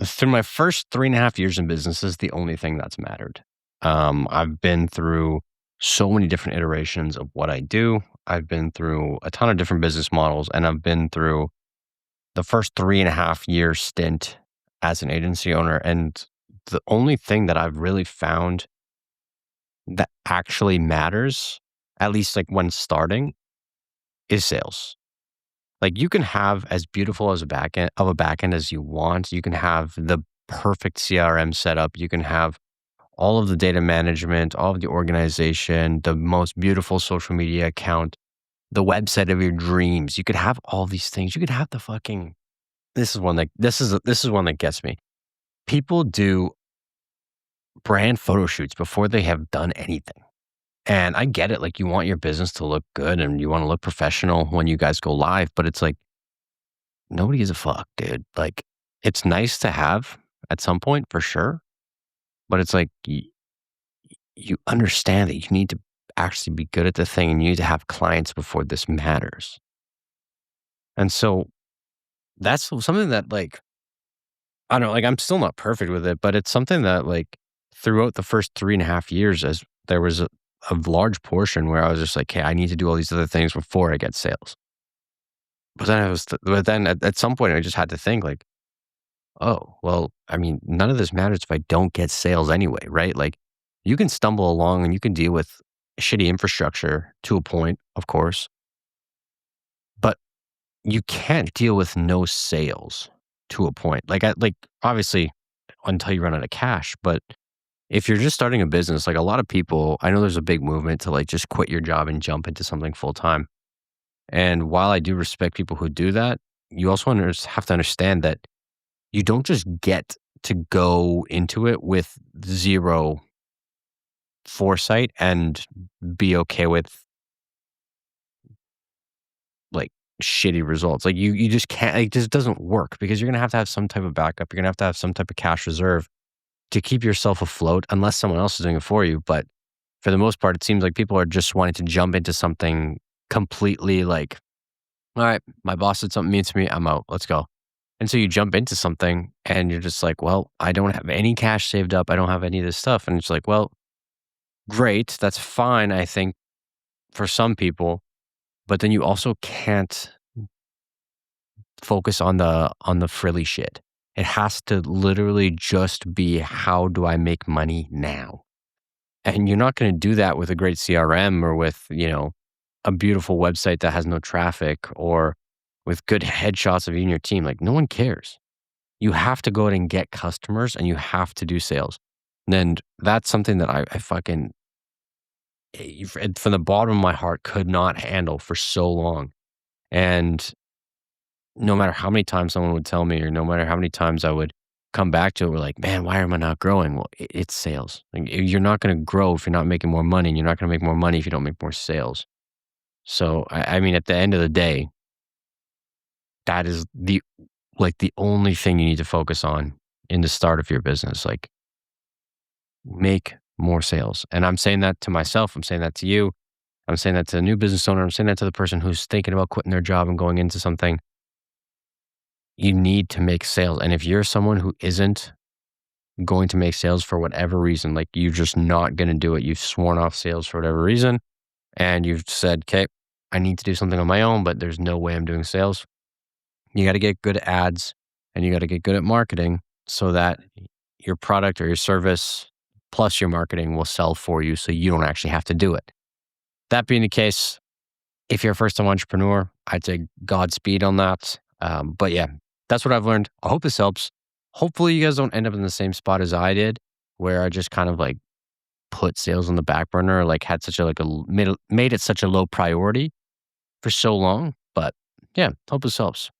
Through my first 3.5 years in business is the only thing that's mattered. I've been through so many different iterations of what I do. I've been through a ton of different business models, and I've been through the first 3.5 year stint as an agency owner. And the only thing that I've really found that actually matters, at least like when starting, is sales. Like you can have as beautiful as a back end as you want. You can have the perfect CRM setup. You can have all of the data management, all of the organization, the most beautiful social media account, the website of your dreams. You could have all these things. You could have the fucking this is one that gets me. People do brand photo shoots before they have done anything. And I get it. Like you want your business to look good and you want to look professional when you guys go live, but it's like nobody gives a fuck, dude. Like it's nice to have at some point for sure, but it's like you understand that you need to actually be good at the thing and you need to have clients before this matters. And so that's something that like I don't know, like I'm still not perfect with it, but it's something that like throughout the first 3.5 years, as there was a large portion where I was just like, hey, I need to do all these other things before I get sales. But then at some point I just had to think like, oh, well, I mean, none of this matters if I don't get sales anyway, right? Like you can stumble along and you can deal with shitty infrastructure to a point, of course, but you can't deal with no sales to a point. Like obviously until you run out of cash, but if you're just starting a business, like a lot of people, I know there's a big movement to like just quit your job and jump into something full time. And while I do respect people who do that, you also have to understand that you don't just get to go into it with zero foresight and be okay with like shitty results. Like you just can't. It just doesn't work because you're gonna have to have some type of backup. You're gonna have to have some type of cash reserve to keep yourself afloat, unless someone else is doing it for you. But for the most part, it seems like people are just wanting to jump into something completely like, all right, my boss said something mean to me. I'm out. Let's go. And so you jump into something and you're just like, well, I don't have any cash saved up. I don't have any of this stuff. And it's like, well, great. That's fine, I think, for some people. But then you also can't focus on the frilly shit. It has to literally just be how do I make money now? And you're not going to do that with a great CRM or with, a beautiful website that has no traffic or with good headshots of you and your team. Like no one cares. You have to go out and get customers and you have to do sales. And that's something that I fucking, from the bottom of my heart, could not handle for so long. And no matter how many times someone would tell me, or no matter how many times I would come back to it, we're like, man, why am I not growing? Well, it's sales. Like, you're not going to grow if you're not making more money, and you're not going to make more money if you don't make more sales. So, I mean, at the end of the day, that is the only thing you need to focus on in the start of your business. Like, make more sales. And I'm saying that to myself. I'm saying that to you. I'm saying that to the new business owner. I'm saying that to the person who's thinking about quitting their job and going into something. You need to make sales. And if you're someone who isn't going to make sales for whatever reason, like you're just not going to do it, you've sworn off sales for whatever reason, and you've said, okay, I need to do something on my own, but there's no way I'm doing sales. You got to get good at ads and you got to get good at marketing so that your product or your service plus your marketing will sell for you so you don't actually have to do it. That being the case, if you're a first time entrepreneur, I'd say Godspeed on that. But yeah, that's what I've learned. I hope this helps. Hopefully, you guys don't end up in the same spot as I did, where I just kind of like put sales on the back burner, like had such a made it such a low priority for so long. But yeah, hope this helps.